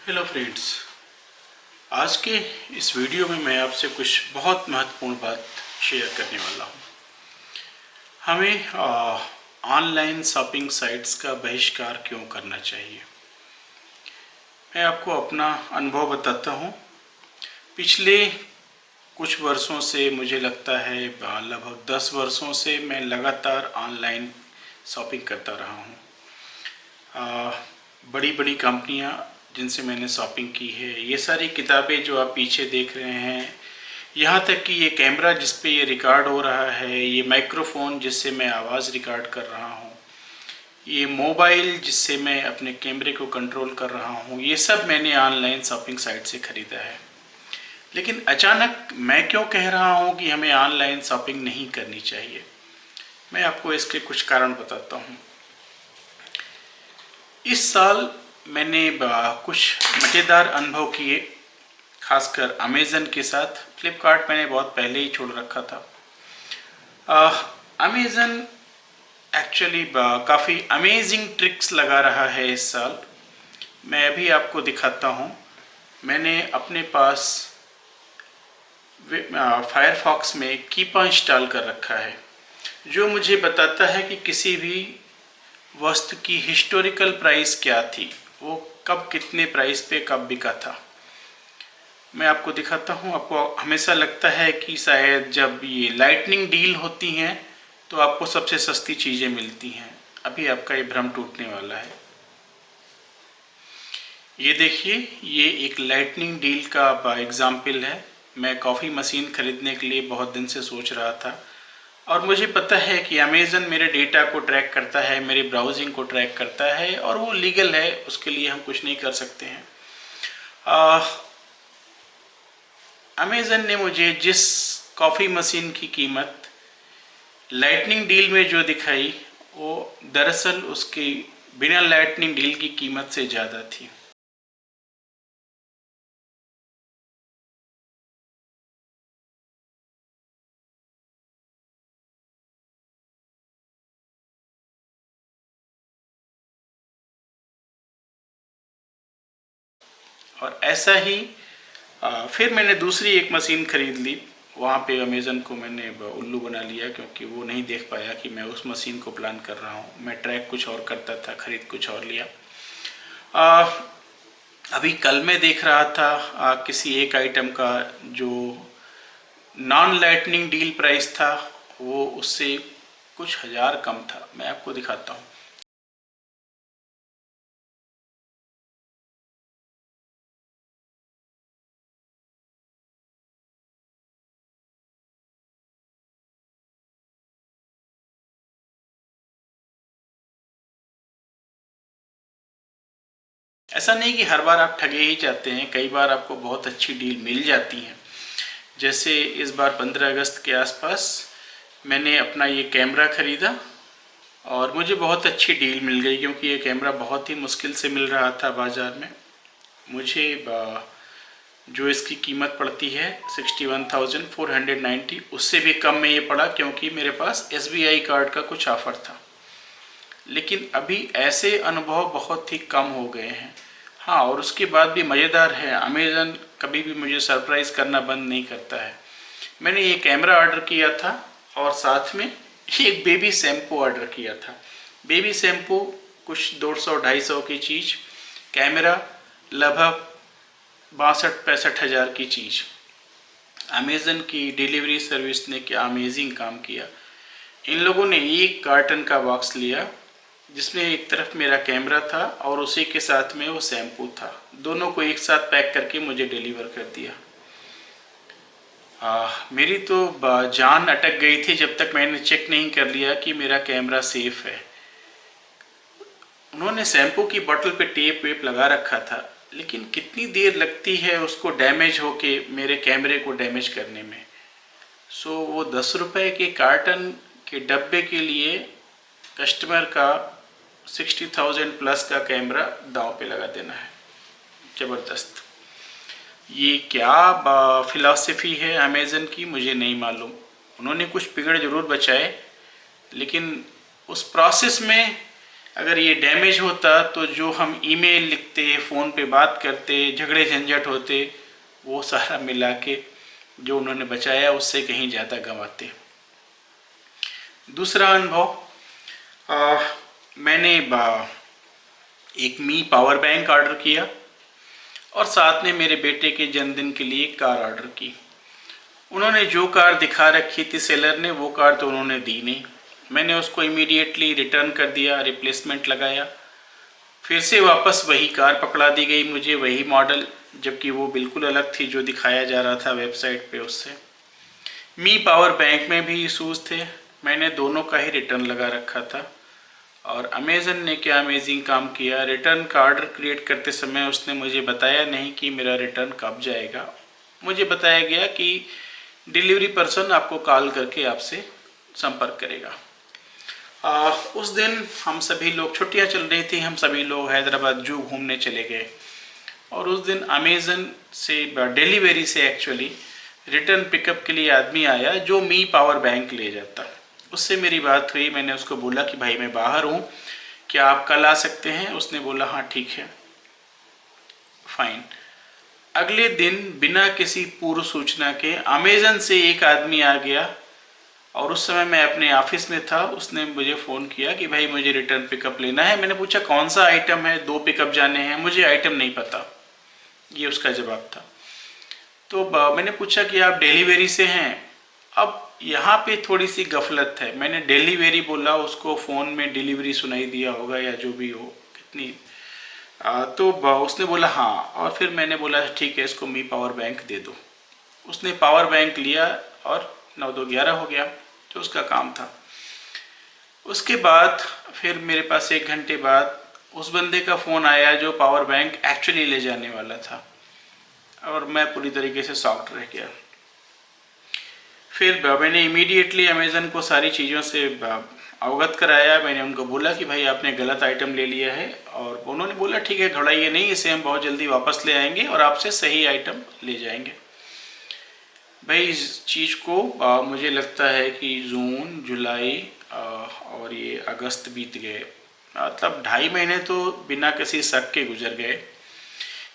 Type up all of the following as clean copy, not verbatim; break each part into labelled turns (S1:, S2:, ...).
S1: Hello friends, आज के इस वीडियो में मैं आपसे कुछ बहुत महत्वपूर्ण बात शेयर करने वाला हूँ। हमें ऑनलाइन शॉपिंग साइट्स का बहिष्कार क्यों करना चाहिए। मैं आपको अपना अनुभव बताता हूँ। पिछले कुछ वर्षों से, मुझे लगता है लगभग 10 वर्षों से मैं लगातार ऑनलाइन शॉपिंग करता रहा हूँ। बड़ी बड़ी कंपनियाँ जिनसे मैंने शॉपिंग की है, ये सारी किताबें जो आप पीछे देख रहे हैं, यहाँ तक कि ये कैमरा जिस पे ये रिकॉर्ड हो रहा है, ये माइक्रोफोन जिससे मैं आवाज़ रिकॉर्ड कर रहा हूँ, ये मोबाइल जिससे मैं अपने कैमरे को कंट्रोल कर रहा हूँ, ये सब मैंने ऑनलाइन शॉपिंग साइट से ख़रीदा है। लेकिन अचानक मैं क्यों कह रहा हूँ कि हमें ऑनलाइन शॉपिंग नहीं करनी चाहिए। मैं आपको इसके कुछ कारण बताता हूँ। इस साल मैंने कुछ मज़ेदार अनुभव किए, खासकर अमेज़न के साथ। फ्लिपकार्ट मैंने बहुत पहले ही छोड़ रखा था। अमेज़न एक्चुअली काफ़ी अमेजिंग ट्रिक्स लगा रहा है इस साल। मैं अभी आपको दिखाता हूँ। मैंने अपने पास फायरफॉक्स में कीपा इंस्टॉल कर रखा है, जो मुझे बताता है कि किसी भी वस्तु की हिस्टोरिकल प्राइस क्या थी, वो कब कितने प्राइस पे कब बिका था। मैं आपको दिखाता हूँ। आपको हमेशा लगता है कि शायद जब ये लाइटनिंग डील होती हैं तो आपको सबसे सस्ती चीज़ें मिलती हैं। अभी आपका ये भ्रम टूटने वाला है। ये देखिए, ये एक लाइटनिंग डील का एग्जाम्पल है। मैं कॉफ़ी मशीन ख़रीदने के लिए बहुत दिन से सोच रहा था, और मुझे पता है कि अमेज़न मेरे डेटा को ट्रैक करता है, मेरी ब्राउजिंग को ट्रैक करता है, और वो लीगल है, उसके लिए हम कुछ नहीं कर सकते हैं। अमेज़न ने मुझे जिस कॉफ़ी मशीन की कीमत लाइटनिंग डील में जो दिखाई, वो दरअसल उसकी बिना लाइटनिंग डील की कीमत से ज़्यादा थी। और ऐसा ही फिर मैंने दूसरी एक मशीन ख़रीद ली। वहाँ पे अमेज़न को मैंने उल्लू बना लिया, क्योंकि वो नहीं देख पाया कि मैं उस मशीन को प्लान कर रहा हूँ। मैं ट्रैक कुछ और करता था, ख़रीद कुछ और लिया। अभी कल मैं देख रहा था किसी एक आइटम का जो नॉन लाइटनिंग डील प्राइस था, वो उससे कुछ हज़ार कम था। मैं आपको दिखाता हूँ। ऐसा नहीं कि हर बार आप ठगे ही जाते हैं, कई बार आपको बहुत अच्छी डील मिल जाती हैं। जैसे इस बार 15 अगस्त के आसपास मैंने अपना ये कैमरा ख़रीदा, और मुझे बहुत अच्छी डील मिल गई, क्योंकि ये कैमरा बहुत ही मुश्किल से मिल रहा था बाज़ार में। मुझे जो इसकी कीमत पड़ती है 61,490, उससे भी कम में ये पड़ा, क्योंकि मेरे पास SBI कार्ड का कुछ ऑफ़र था। लेकिन अभी ऐसे अनुभव बहुत ही कम हो गए हैं। हाँ, और उसके बाद भी मज़ेदार है, अमेज़न कभी भी मुझे सरप्राइज़ करना बंद नहीं करता है। मैंने ये कैमरा ऑर्डर किया था, और साथ में एक बेबी शैम्पू ऑर्डर किया था। बेबी शैम्पू कुछ 200-250 की चीज़, कैमरा लगभग 62-65 हज़ार की चीज़। अमेज़न की डिलीवरी सर्विस ने क्या अमेजिंग काम किया। इन लोगों ने एक कार्टन का बॉक्स लिया, जिसमें एक तरफ मेरा कैमरा था और उसी के साथ में वो शैम्पू था। दोनों को एक साथ पैक करके मुझे डिलीवर कर दिया। मेरी तो जान अटक गई थी जब तक मैंने चेक नहीं कर लिया कि मेरा कैमरा सेफ़ है। उन्होंने शैम्पू की बोतल पे टेप वेप लगा रखा था, लेकिन कितनी देर लगती है उसको डैमेज होके मेरे कैमरे को डैमेज करने में। सो वो 10 रुपये के कार्टन के डब्बे के लिए कस्टमर का 60,000 प्लस का कैमरा दांव पे लगा देना है। ज़बरदस्त। ये क्या फ़िलासफ़ी है अमेज़न की, मुझे नहीं मालूम। उन्होंने कुछ पिगड़ ज़रूर बचाए, लेकिन उस प्रोसेस में अगर ये डैमेज होता तो जो हम ईमेल लिखते, फ़ोन पे बात करते, झगड़े झंझट होते, वो सारा मिला के जो उन्होंने बचाया उससे कहीं ज़्यादा गंवाते। दूसरा अनुभव, मैंने एक मी पावर बैंक ऑर्डर किया और साथ में मेरे बेटे के जन्मदिन के लिए कार ऑर्डर की। उन्होंने जो कार दिखा रखी थी सेलर ने, वो कार तो उन्होंने दी नहीं। मैंने उसको इमीडिएटली रिटर्न कर दिया, रिप्लेसमेंट लगाया। फिर से वापस वही कार पकड़ा दी गई मुझे, वही मॉडल, जबकि वो बिल्कुल अलग थी जो दिखाया जा रहा था वेबसाइट पे उससे। मी पावर बैंक में भी इशूज़ थे, मैंने दोनों का ही रिटर्न लगा रखा था। और अमेज़न ने क्या अमेजिंग काम किया, रिटर्न का ऑर्डर क्रिएट करते समय उसने मुझे बताया नहीं कि मेरा रिटर्न कब जाएगा। मुझे बताया गया कि डिलीवरी पर्सन आपको कॉल करके आपसे संपर्क करेगा। उस दिन हम सभी लोग, छुट्टियां चल रही थी, हम सभी लोग हैदराबाद जू घूमने चले गए और उस दिन अमेज़न से डिलीवरी से एक्चुअली रिटर्न पिकअप के लिए आदमी आया जो मी पावर बैंक ले जाता। उससे मेरी बात हुई, मैंने उसको बोला कि भाई मैं बाहर हूँ, क्या आप कल आ सकते हैं? उसने बोला हाँ ठीक है, फाइन। अगले दिन बिना किसी पूर्व सूचना के अमेज़न से एक आदमी आ गया और उस समय मैं अपने ऑफिस में था। उसने मुझे फ़ोन किया कि भाई मुझे रिटर्न पिकअप लेना है। मैंने पूछा कौन सा आइटम है, 2 पिकअप जाने हैं, मुझे आइटम नहीं पता, ये उसका जवाब था। तो मैंने पूछा कि आप डिलीवरी से हैं? अब यहाँ पे थोड़ी सी गफलत है, मैंने डिलीवरी बोला, उसको फ़ोन में डिलीवरी सुनाई दिया होगा या जो भी हो, कितनी तो उसने बोला हाँ। और फिर मैंने बोला ठीक है, इसको मी पावर बैंक दे दो। उसने पावर बैंक लिया और 9-2-11 हो गया, जो उसका काम था। उसके बाद फिर मेरे पास 1 घंटे बाद उस बंदे का फ़ोन आया जो पावर बैंक एक्चुअली ले जाने वाला था और मैं पूरी तरीके से शॉक्ड रह गया। फिर मैंने इमीडिएटली अमेज़न को सारी चीज़ों से अवगत कराया। मैंने उनको बोला कि भाई आपने गलत आइटम ले लिया है, और उन्होंने बोला ठीक है, घबराइए नहीं, इसे हम बहुत जल्दी वापस ले आएंगे और आपसे सही आइटम ले जाएंगे। भाई इस चीज़ को मुझे लगता है कि जून, जुलाई और ये अगस्त बीत गए, मतलब 2.5 महीने तो बिना किसी शक के गुजर गए।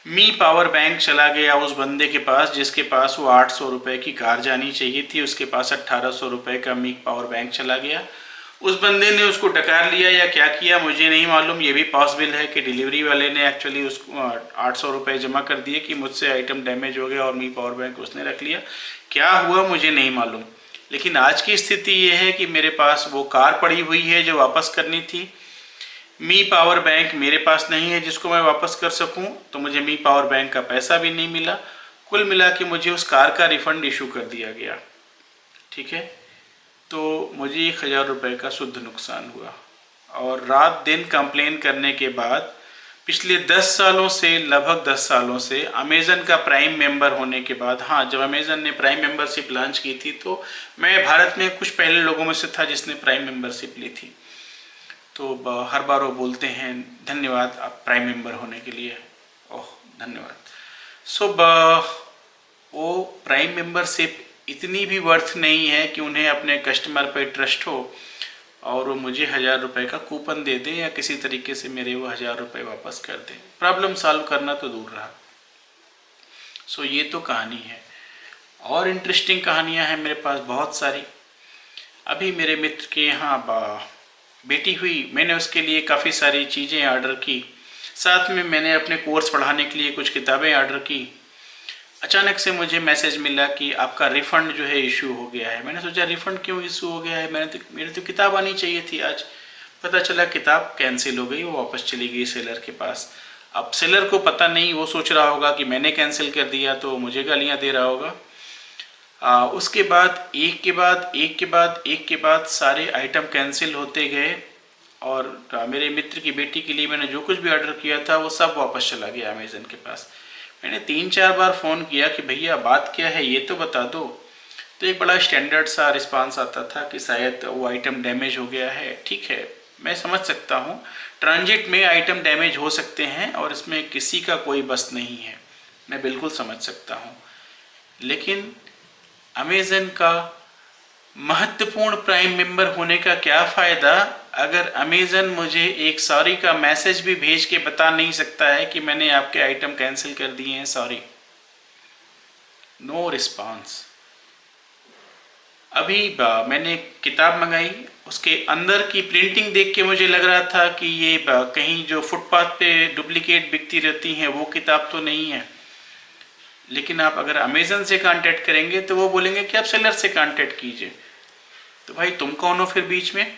S1: मी पावर बैंक चला गया उस बंदे के पास जिसके पास वो 800 रुपये की कार जानी चाहिए थी, उसके पास 1800 रुपये का मी पावर बैंक चला गया। उस बंदे ने उसको डकार लिया या क्या किया मुझे नहीं मालूम। ये भी पॉसिबल है कि डिलीवरी वाले ने एक्चुअली उसको 800 रुपये जमा कर दिए कि मुझसे आइटम डैमेज हो गया और मी पावर बैंक उसने रख लिया। क्या हुआ मुझे नहीं मालूम, लेकिन आज की स्थिति ये है कि मेरे पास वो कार पड़ी हुई है जो वापस करनी थी। मी पावर बैंक मेरे पास नहीं है जिसको मैं वापस कर सकूं, तो मुझे मी पावर बैंक का पैसा भी नहीं मिला। कुल मिला के मुझे उस कार का रिफ़ंड इशू कर दिया गया। ठीक है, तो मुझे 1000 रुपये का शुद्ध नुकसान हुआ। और रात दिन कंप्लेन करने के बाद पिछले 10 सालों से, लगभग 10 सालों से अमेज़न का प्राइम मेंबर होने के बाद, हाँ जब अमेज़न ने प्राइम मेंबरशिप लॉन्च की थी तो मैं भारत में कुछ पहले लोगों में से था जिसने प्राइम मेंबरशिप ली थी। तो हर बार वो बोलते हैं धन्यवाद आप प्राइम मेंबर होने के लिए, ओह धन्यवाद। सो वो प्राइम मेंबरशिप इतनी भी वर्थ नहीं है कि उन्हें अपने कस्टमर पे ट्रस्ट हो और वो मुझे 1000 रुपये का कूपन दे दे या किसी तरीके से मेरे वो 1000 रुपये वापस कर दे। प्रॉब्लम सॉल्व करना तो दूर रहा। सो ये तो कहानी है, और इंटरेस्टिंग कहानियाँ हैं मेरे पास बहुत सारी। अभी मेरे मित्र के यहाँ बेटी हुई, मैंने उसके लिए काफ़ी सारी चीज़ें ऑर्डर की, साथ में मैंने अपने कोर्स पढ़ाने के लिए कुछ किताबें ऑर्डर की। अचानक से मुझे मैसेज मिला कि आपका रिफ़ंड जो है इशू हो गया है। मैंने सोचा रिफ़ंड क्यों इशू हो गया है, मेरी तो किताब आनी चाहिए थी आज। पता चला किताब कैंसिल हो गई, वो वापस चली गई सेलर के पास। अब सेलर को पता नहीं, वो सोच रहा होगा कि मैंने कैंसिल कर दिया तो मुझे गालियाँ दे रहा होगा। उसके बाद एक के बाद सारे आइटम कैंसिल होते गए और मेरे मित्र की बेटी के लिए मैंने जो कुछ भी ऑर्डर किया था वो सब वापस चला गया अमेज़न के पास। मैंने 3-4 बार फ़ोन किया कि भैया बात क्या है ये तो बता दो, तो एक बड़ा स्टैंडर्ड सा रिस्पांस आता था कि शायद वो आइटम डैमेज हो गया है। ठीक है, मैं समझ सकता हूँ, ट्रांजिट में आइटम डैमेज हो सकते हैं और इसमें किसी का कोई बस नहीं है, मैं बिल्कुल समझ सकता हूँ। लेकिन अमेज़न का महत्वपूर्ण प्राइम मेंबर होने का क्या फ़ायदा अगर अमेज़न मुझे एक सॉरी का मैसेज भी भेज के बता नहीं सकता है कि मैंने आपके आइटम कैंसिल कर दिए हैं, सॉरी, नो रिस्पांस। अभी मैंने एक किताब मंगाई, उसके अंदर की प्रिंटिंग देख के मुझे लग रहा था कि ये कहीं जो फुटपाथ पे डुप्लीकेट बिकती रहती हैं वो किताब तो नहीं है। लेकिन आप अगर अमेज़न से कांटेक्ट करेंगे तो वो बोलेंगे कि आप सेलर से कांटेक्ट कीजिए। तो भाई तुम कौन हो फिर बीच में,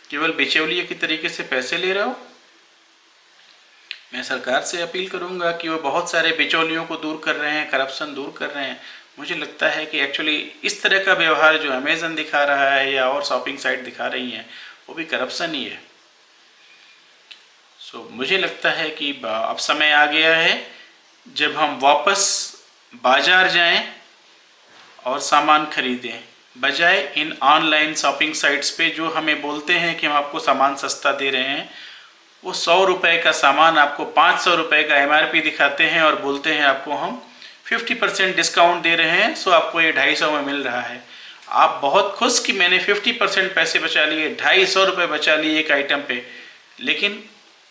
S1: केवल बिचौलिए की तरीके से पैसे ले रहे हो? मैं सरकार से अपील करूंगा कि वो बहुत सारे बिचौलियों को दूर कर रहे हैं, करप्शन दूर कर रहे हैं। मुझे लगता है कि एक्चुअली इस तरह का व्यवहार जो अमेज़न दिखा रहा है या और शॉपिंग साइट दिखा रही हैं वो भी करप्शन ही है। मुझे लगता है कि अब समय आ गया है जब हम वापस बाजार जाएं और सामान खरीदें, बजाय इन ऑनलाइन शॉपिंग साइट्स पे जो हमें बोलते हैं कि हम आपको सामान सस्ता दे रहे हैं। वो 100 रुपये का सामान आपको 500 रुपये का MRP दिखाते हैं और बोलते हैं आपको हम 50% डिस्काउंट दे रहे हैं, सो आपको ये 250 में मिल रहा है। आप बहुत खुश कि मैंने 50% पैसे बचा लिए, 250 रुपये बचा लिए एक आइटम पे, लेकिन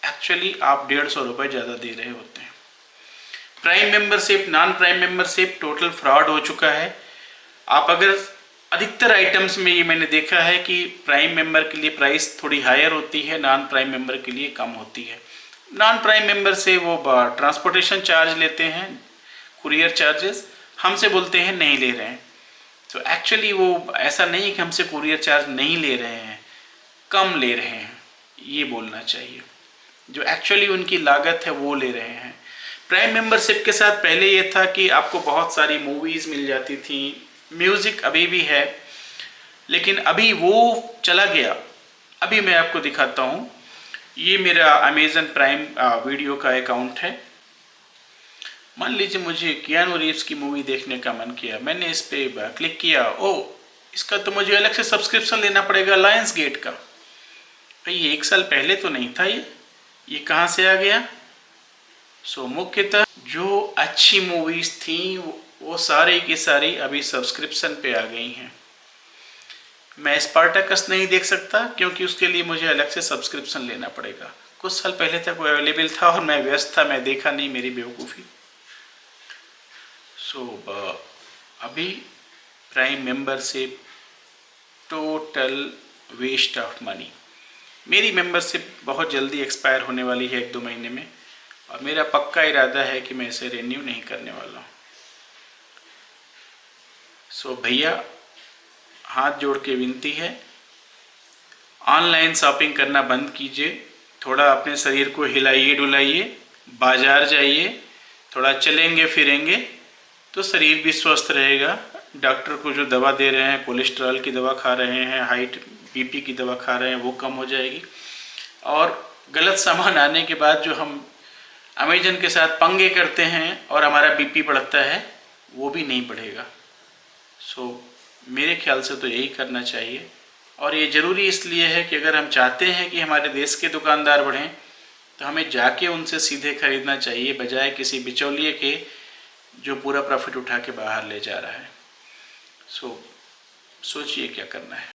S1: एक्चुअली आप 150 रुपये ज़्यादा दे रहे होते हैं। Prime membership, non prime membership total fraud हो चुका है। आप अगर अधिकतर आइटम्स में ये मैंने देखा है कि प्राइम मेंबर के लिए प्राइस थोड़ी हायर होती है, नॉन प्राइम मेंबर के लिए कम होती है। नॉन प्राइम मेंबर से वो ट्रांसपोर्टेशन चार्ज लेते हैं, कुरियर चार्जेस, हमसे बोलते हैं नहीं ले रहे हैं। तो एक्चुअली वो ऐसा नहीं है कि हमसे कुरियर चार्ज नहीं ले रहे हैं, कम ले रहे हैं, ये बोलना चाहिए। जो एक्चुअली उनकी लागत है वो ले रहे हैं। प्राइम मेंबरशिप के साथ पहले ये था कि आपको बहुत सारी मूवीज़ मिल जाती थी, म्यूज़िक अभी भी है, लेकिन अभी वो चला गया। अभी मैं आपको दिखाता हूँ, ये मेरा अमेज़न प्राइम वीडियो का अकाउंट है। मान लीजिए मुझे कियानू रीव्स की मूवी देखने का मन किया, मैंने इस पर क्लिक किया, ओ इसका तो मुझे अलग से सब्सक्रिप्शन लेना पड़ेगा लायंस गेट का। भाई ये 1 साल पहले तो नहीं था, ये कहाँ से आ गया? मुख्यतः जो अच्छी मूवीज़ थी वो सारी की सारी अभी सब्सक्रिप्शन पे आ गई हैं। मैं स्पार्टाकस नहीं देख सकता क्योंकि उसके लिए मुझे अलग से सब्सक्रिप्शन लेना पड़ेगा। कुछ साल पहले तक वो अवेलेबल था और मैं व्यस्त था, मैं देखा नहीं, मेरी बेवकूफ़ी। अभी prime membership total waste of money. मेरी मेंबरशिप बहुत जल्दी एक्सपायर होने वाली है 1-2 महीने में, और मेरा पक्का इरादा है कि मैं इसे रिन्यू नहीं करने वाला हूँ। भैया हाथ जोड़ के विनती है, ऑनलाइन शॉपिंग करना बंद कीजिए। थोड़ा अपने शरीर को हिलाइए डुलाइए, बाजार जाइए, थोड़ा चलेंगे फिरेंगे तो शरीर भी स्वस्थ रहेगा। डॉक्टर को जो दवा दे रहे हैं, कोलेस्ट्रॉल की दवा खा रहे हैं, हाइट BP की दवा खा रहे हैं, वो कम हो जाएगी। और गलत सामान आने के बाद जो हम अमेज़न के साथ पंगे करते हैं और हमारा BP बढ़ता है, वो भी नहीं बढ़ेगा। मेरे ख्याल से तो यही करना चाहिए। और ये ज़रूरी इसलिए है कि अगर हम चाहते हैं कि हमारे देश के दुकानदार बढ़ें तो हमें जाके उनसे सीधे खरीदना चाहिए, बजाय किसी बिचौलिए के जो पूरा प्रॉफिट उठा के बाहर ले जा रहा है। सोचिए क्या करना है।